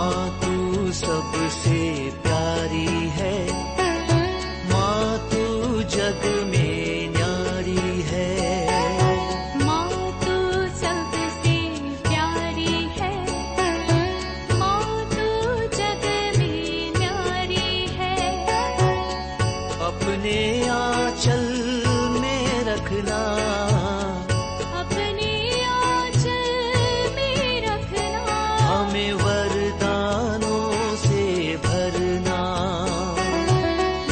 माँ तू सबसे प्यारी है, माँ तू जग में न्यारी है। माँ तू सबसे प्यारी है, माँ तू जग में न्यारी है। अपने आंचल में रखना, अपने आंचल में रखना। हमें वरदानों से भरना।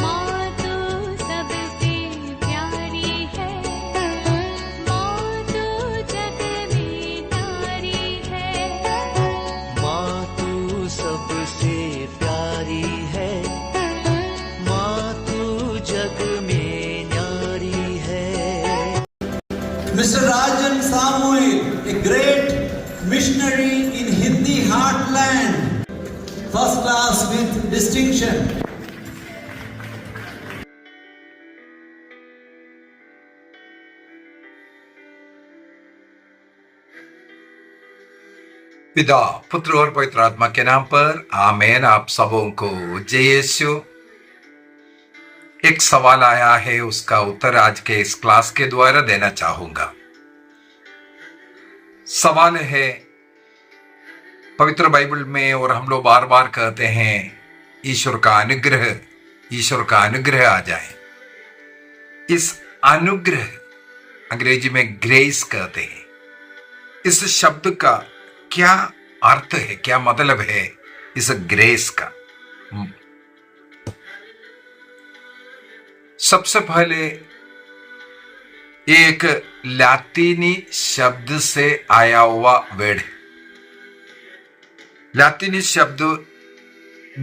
माँ तू सबसे प्यारी है, माँ तू जग में न्यारी है। माँ तू सबसे प्यारी है, माँ तू जग में न्यारी है। Mr. Rajan Samuel, a great missionary in Hindi heartland, first class with distinction. पिता, पुत्र और पवित्र आत्मा के नाम पर आमीन। आप सबों को जय यीशु। एक सवाल आया है, उसका उत्तर आज के इस क्लास के द्वारा देना चाहूंगा। सवाल है, पवित्र बाइबल में और हम लोग बार बार कहते हैं ईश्वर का अनुग्रह आ जाए। इस अनुग्रह अंग्रेजी में ग्रेस कहते हैं। इस शब्द का क्या अर्थ है, क्या मतलब है इस ग्रेस का? सबसे पहले एक लातीनी शब्द से आया हुआ वर्ड है। लातीनी शब्द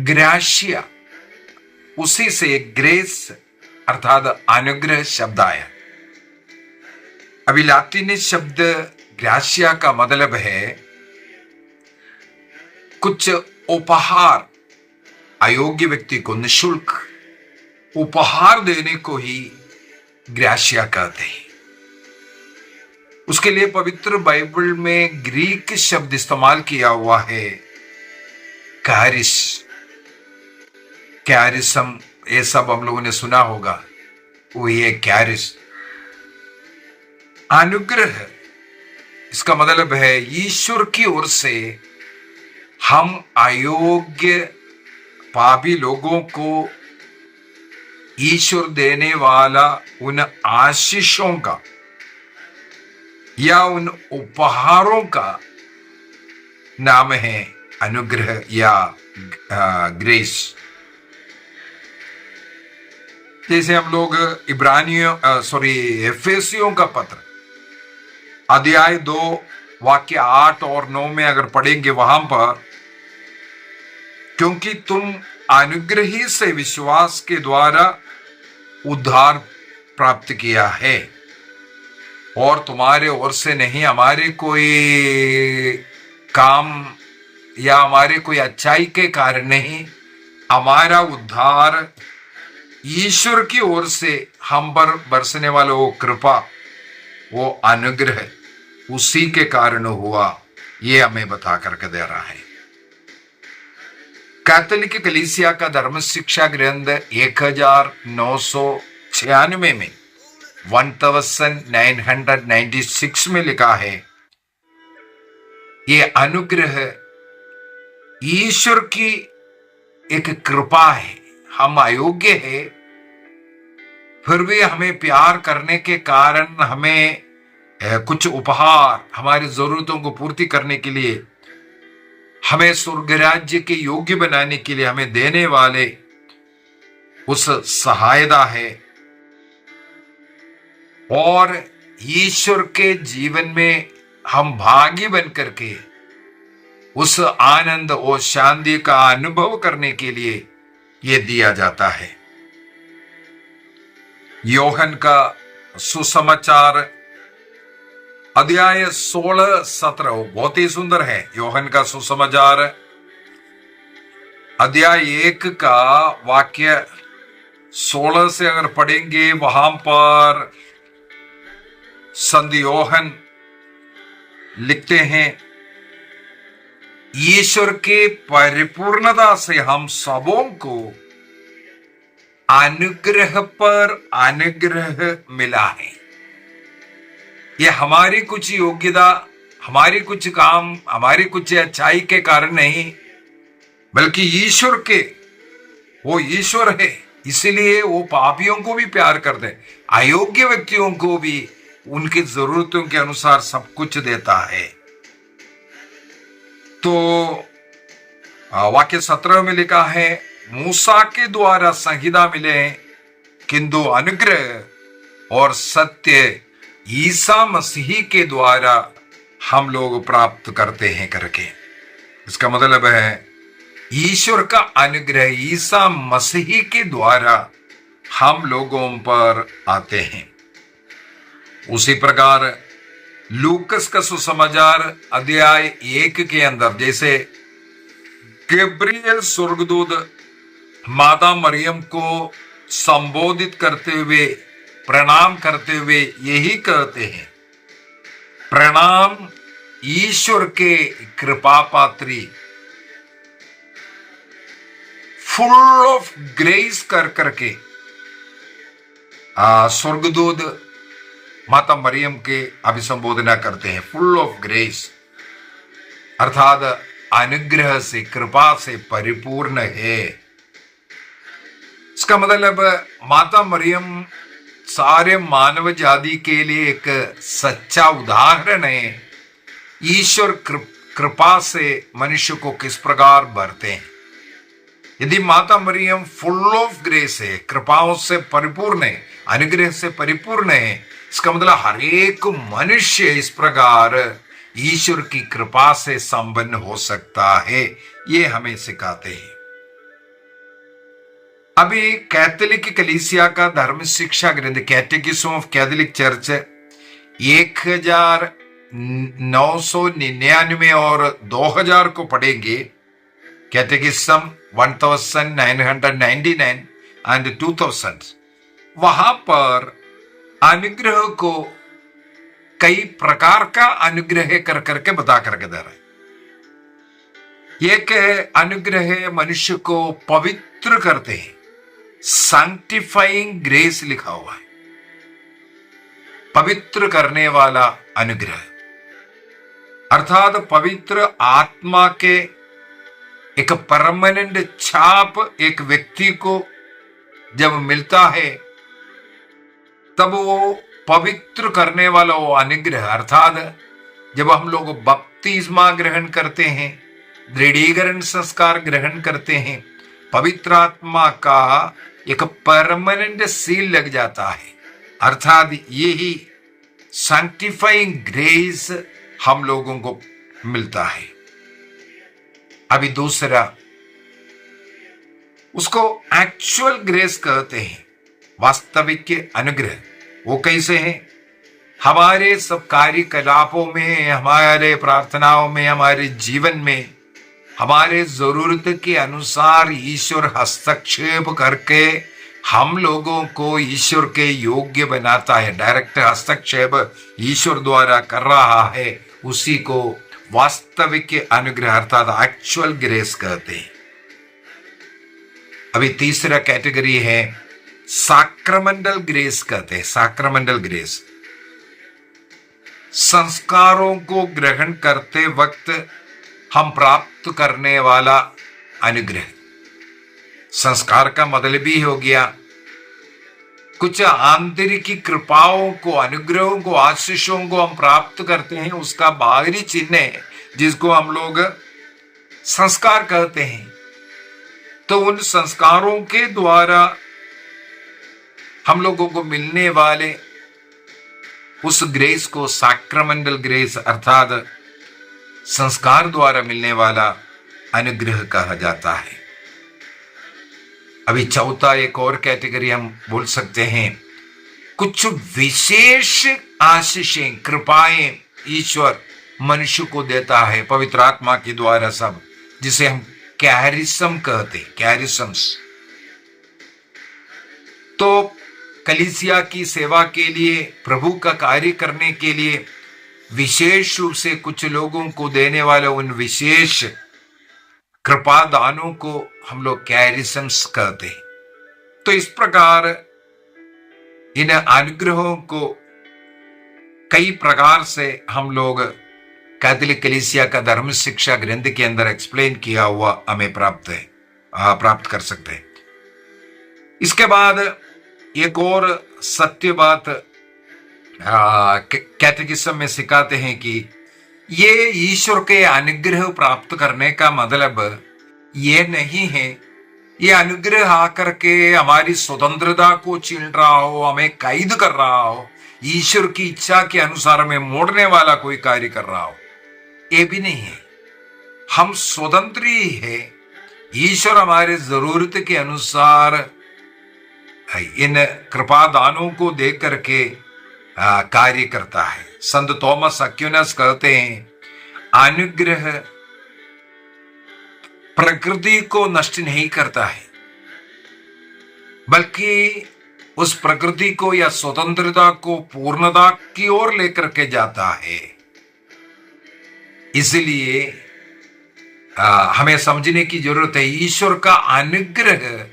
ग्राशिया, उसी से ग्रेस अर्थात अनुग्रह शब्द आया। अभी लातीनी शब्द ग्राशिया का मतलब है कुछ उपहार, अयोग्य व्यक्ति को निःशुल्क उपहार देने को ही ग्राशिया कहते हैं। उसके लिए पवित्र बाइबल में ग्रीक शब्द इस्तेमाल किया हुआ है, कैरिस, कैरिसम। ये सब हम लोगों ने सुना होगा, वो ये कैरिस अनुग्रह। इसका मतलब है ईश्वर की ओर से हम अयोग्य पापी लोगों को ईश्वर देने वाला उन आशीषों का या उन उपहारों का नाम है अनुग्रह या ग्रेस। जैसे हम लोग एफेसियों का पत्र अध्याय 2 वाक्य 8 और 9 में अगर पढ़ेंगे, वहां पर क्योंकि तुम अनुग्रही से विश्वास के द्वारा उद्धार प्राप्त किया है, और तुम्हारे ओर से नहीं, हमारे कोई काम या हमारे कोई अच्छाई के कारण नहीं। हमारा उद्धार ईश्वर की ओर से हम पर बरसने वाला वो कृपा, वो अनुग्रह उसी के कारण हुआ। ये हमें बता करके दे रहा है। कैथोलिक कलीसिया का धर्म शिक्षा ग्रंथ 1996 में 1996 में लिखा है, ये अनुग्रह ईश्वर की एक कृपा है। हम अयोग्य है, फिर भी हमें प्यार करने के कारण हमें कुछ उपहार, हमारी जरूरतों को पूर्ति करने के लिए, हमें स्वर्ग राज्य के योग्य बनाने के लिए हमें देने वाले उस सहायता है। और ईश्वर के जीवन में हम भागी बन करके उस आनंद और शांति का अनुभव करने के लिए यह दिया जाता है। योहन का सुसमाचार अध्याय 16-17 बहुत ही सुंदर है। योहन का सुसमाचार अध्याय 1 का वाक्य 16 से अगर पढ़ेंगे, वहां पर संत योहन लिखते हैं, ईश्वर के परिपूर्णता से हम सबों को अनुग्रह पर अनुग्रह मिला है। ये हमारी कुछ योग्यता, हमारी कुछ काम, हमारी कुछ अच्छाई के कारण नहीं, बल्कि ईश्वर के, वो ईश्वर है, इसलिए वो पापियों को भी प्यार करते हैं, अयोग्य व्यक्तियों को भी उनकी जरूरतों के अनुसार सब कुछ देता है। तो वाक्य 17 में लिखा है, मूसा के द्वारा संहिता मिले किंतु अनुग्रह और सत्य ईसा मसीह के द्वारा हम लोग प्राप्त करते हैं करके। इसका मतलब है ईश्वर का अनुग्रह ईसा मसीह के द्वारा हम लोगों पर आते हैं। उसी प्रकार लूकस का सुसमाचार अध्याय 1 के अंदर जैसे गब्रिएल स्वर्गदूत माता मरियम को संबोधित करते हुए, प्रणाम करते हुए यही कहते हैं, प्रणाम ईश्वर के कृपा पात्री, फुल ऑफ ग्रेस कर करके स्वर्गदूत माता मरियम के अभिसंबोधना करते हैं। फुल ऑफ ग्रेस अर्थात अनुग्रह से, कृपा से परिपूर्ण है। इसका मतलब माता मरियम सारे मानव जाति के लिए एक सच्चा उदाहरण है, ईश्वर कृपा से मनुष्य को किस प्रकार भरते हैं। यदि माता मरियम फुल ऑफ ग्रेस है, कृपाओं से परिपूर्ण है, अनुग्रह से परिपूर्ण है, इसका मतलब हर एक मनुष्य इस प्रकार ईश्वर की कृपा से संपन्न हो सकता है, ये हमें सिखाते हैं। अभी कैथोलिक कलीसिया का धर्म शिक्षा ग्रंथ कैटेकिज्म ऑफ कैथोलिक चर्च 1999 और 2000 को पढ़ेंगे। कैटेकिज्म 1999 एंड 2000, वहां पर अनुग्रह को कई प्रकार का अनुग्रह कर करके बता करके दे रहा है। एक अनुग्रह मनुष्य को पवित्र करते हैं, सैंक्टिफाइंग ग्रेस लिखा हुआ है, पवित्र करने वाला अनुग्रह, अर्थात पवित्र आत्मा के एक परमानेंट छाप एक व्यक्ति को जब मिलता है तब वो पवित्र करने वाला वो अनुग्रह, अर्थात जब हम लोग बपतिस्मा ग्रहण करते हैं, दृढ़ीकरण संस्कार ग्रहण करते हैं, पवित्र आत्मा का एक परमानेंट सील लग जाता है, अर्थात यही सैंक्टिफाइंग ग्रेस हम लोगों को मिलता है। अभी दूसरा, उसको एक्चुअल ग्रेस कहते हैं, वास्तविक के अनुग्रह। वो कैसे हैं? हमारे सब कार्यकलापों में, हमारे प्रार्थनाओं में, हमारे जीवन में, हमारे जरूरत के अनुसार ईश्वर हस्तक्षेप करके हम लोगों को ईश्वर के योग्य बनाता है। डायरेक्ट हस्तक्षेप ईश्वर द्वारा कर रहा है, उसी को वास्तविक अनुग्रह अर्थात एक्चुअल ग्रेस कहते हैं। अभी तीसरा कैटेगरी है सैक्रमेंटल ग्रेस कहते हैं। सैक्रमेंटल ग्रेस संस्कारों को ग्रहण करते वक्त हम प्राप्त करने वाला अनुग्रह। संस्कार का मतलब ही हो गया कुछ आंतरिक कृपाओं को, अनुग्रहों को, आशीषों को हम प्राप्त करते हैं, उसका बाहरी चिन्ह है जिसको हम लोग संस्कार कहते हैं। तो उन संस्कारों के द्वारा हम लोगों को मिलने वाले उस ग्रेस को सैक्रमेंटल ग्रेस अर्थात संस्कार द्वारा मिलने वाला अनुग्रह कहा जाता है। अभी चौथा एक और कैटेगरी हम बोल सकते हैं, कुछ विशेष आशीषें, कृपाएं ईश्वर मनुष्य को देता है पवित्र आत्मा के द्वारा, सब जिसे हम कैरिस्म कहते हैं, कैरिस्म्स। तो कलीसिया की सेवा के लिए, प्रभु का कार्य करने के लिए विशेष रूप से कुछ लोगों को देने वाले उन विशेष कृपा दानों को हम लोग कैरिसम्स कहते हैं। तो इस प्रकार इन अनुग्रहों को कई प्रकार से हम लोग कैथोलिक कलीसिया का धर्म शिक्षा ग्रंथ के अंदर एक्सप्लेन किया हुआ हमें प्राप्त कर सकते हैं। इसके बाद एक और सत्य बात कैटेकिज्म में सिखाते हैं कि ये ईश्वर के अनुग्रह प्राप्त करने का मतलब ये नहीं है ये अनुग्रह आकर के हमारी स्वतंत्रता को छीन रहा हो, हमें कैद कर रहा हो, ईश्वर की इच्छा के अनुसार हमें मोड़ने वाला कोई कार्य कर रहा हो, ये भी नहीं है। हम स्वतंत्र ही है। ईश्वर हमारे जरूरत के अनुसार इन कृपा दानों को दे करके कार्य करता है। संत थॉमस अक्विनस कहते हैं अनुग्रह प्रकृति को नष्ट नहीं करता है, बल्कि उस प्रकृति को या स्वतंत्रता को पूर्णता की ओर लेकर के जाता है। इसलिए हमें समझने की जरूरत है ईश्वर का अनुग्रह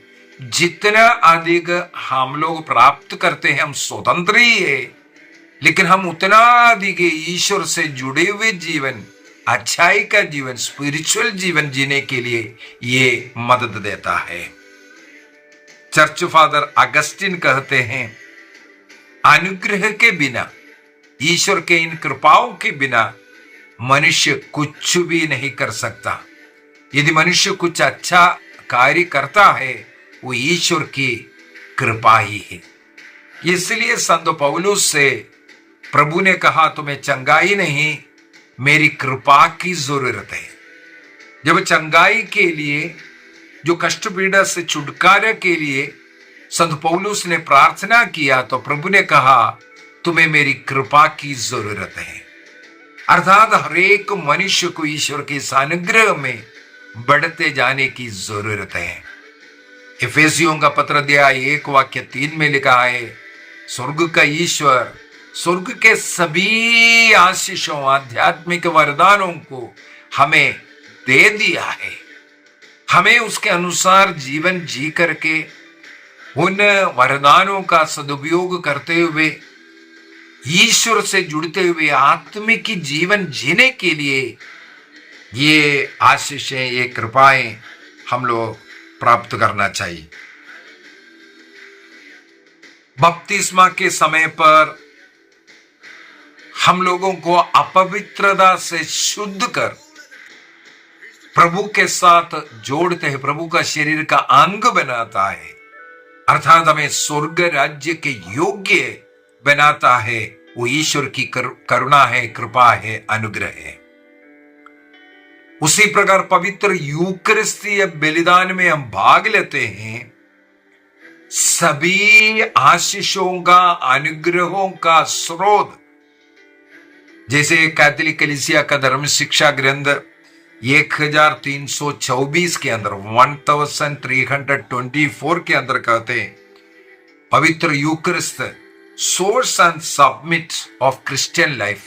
जितना अधिक हम लोग प्राप्त करते हैं, हम स्वतंत्र ही है, लेकिन हम उतना अधिक ईश्वर से जुड़े हुए जीवन, अच्छाई का जीवन, स्पिरिचुअल जीवन जीने के लिए ये मदद देता है। चर्च फादर अगस्टिन कहते हैं अनुग्रह के बिना, ईश्वर के इन कृपाओं के बिना मनुष्य कुछ भी नहीं कर सकता। यदि मनुष्य कुछ अच्छा कार्य करता है वो ईश्वर की कृपा ही है। इसलिए संत पौलुस से प्रभु ने कहा तुम्हें चंगाई नहीं मेरी कृपा की जरूरत है। जब चंगाई के लिए, जो कष्ट पीड़ा से छुटकारे के लिए संत पौलुस ने प्रार्थना किया तो प्रभु ने कहा तुम्हें मेरी कृपा की जरूरत है। अर्थात हर एक मनुष्य को ईश्वर के इस अनुग्रह में बढ़ते जाने की जरूरत है। इफेसियों का पत्र अध्याय 1:3 में लिखा है स्वर्ग का ईश्वर स्वर्ग के सभी आशीषों, आध्यात्मिक वरदानों को हमें दे दिया है। हमें उसके अनुसार जीवन जी करके उन वरदानों का सदुपयोग करते हुए ईश्वर से जुड़ते हुए आत्मिक जीवन जीने के लिए ये आशीषें, ये कृपाएं हम लोग प्राप्त करना चाहिए। बपतिस्मा के समय पर हम लोगों को अपवित्रता से शुद्ध कर प्रभु के साथ जोड़ते हैं, प्रभु का शरीर का अंग बनाता है, अर्थात हमें स्वर्ग राज्य के योग्य बनाता है। वो ईश्वर की करुणा है, कृपा है, अनुग्रह है। उसी प्रकार पवित्र यूकरिस्तीय बलिदान में हम भाग लेते हैं। सभी आशीषों का, अनुग्रहों का स्रोत, जैसे कैथोलिक कलीसिया का धर्म शिक्षा ग्रंथ 1324 के अंदर 1324 के अंदर कहते हैं पवित्र Eucharist source and summit of Christian life,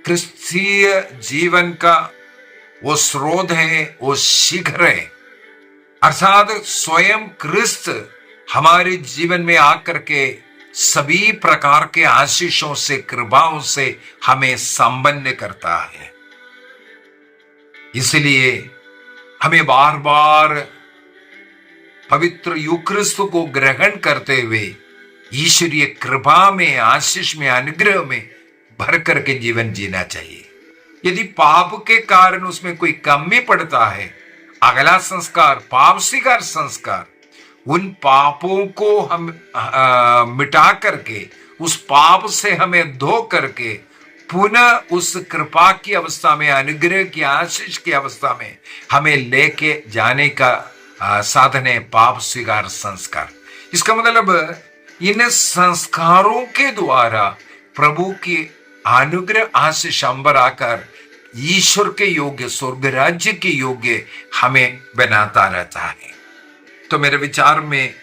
क्रिस्तीय जीवन का वो स्रोत है, वो शिखर है। अर्थात स्वयं क्रिस्त हमारे जीवन में आकर के सभी प्रकार के आशीषों से, कृपाओं से हमें संबंध करता है। इसलिए हमें बार बार पवित्र यूक्रिस्त को ग्रहण करते हुए ईश्वरीय कृपा में, आशीष में, अनुग्रह में भर करके जीवन जीना चाहिए। यदि पाप के कारण उसमें कोई कमी पड़ता है, अगला संस्कार पाप स्वीकार संस्कार, उन पापों को हम मिटा करके, उस पाप से हमें धो करके पुनः उस कृपा की अवस्था में, अनुग्रह की, आशीष की अवस्था में हमें लेके जाने का साधन है पाप स्वीकार संस्कार। इसका मतलब इन संस्कारों के द्वारा प्रभु की अनुग्रह आशीष अंबर आकर ईश्वर के योग्य, स्वर्ग राज्य के योग्य हमें बनाता रहता है। तो मेरे विचार में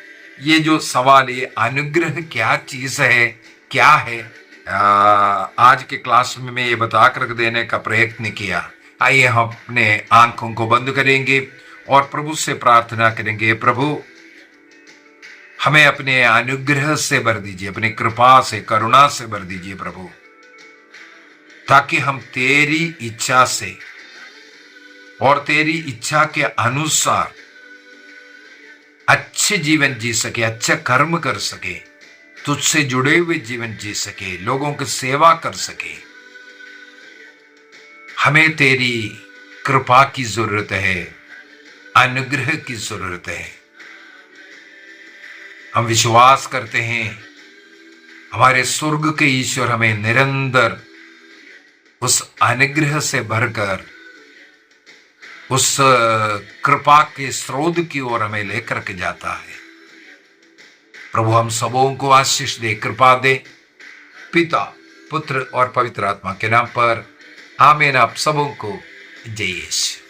ये जो सवाल है, अनुग्रह क्या चीज है, क्या है, आज के क्लास में मैं ये बता कर देने का प्रयत्न किया। आइए हम अपने आंखों को बंद करेंगे और प्रभु से प्रार्थना करेंगे, प्रभु हमें अपने अनुग्रह से भर दीजिए, अपनी कृपा से, करुणा से भर दीजिए प्रभु, ताकि हम तेरी इच्छा से और तेरी इच्छा के अनुसार अच्छे जीवन जी सके, अच्छा कर्म कर सके, तुझसे जुड़े हुए जीवन जी सके, लोगों की सेवा कर सके। हमें तेरी कृपा की जरूरत है, अनुग्रह की जरूरत है। हम विश्वास करते हैं हमारे स्वर्ग के ईश्वर हमें निरंतर उस अनुग्रह से भरकर उस कृपा के स्रोत की ओर हमें लेकर के जाता है। प्रभु हम सबों को आशीष दे, कृपा दे, पिता, पुत्र और पवित्र आत्मा के नाम पर आमीन। आप सबों को जय यीशु।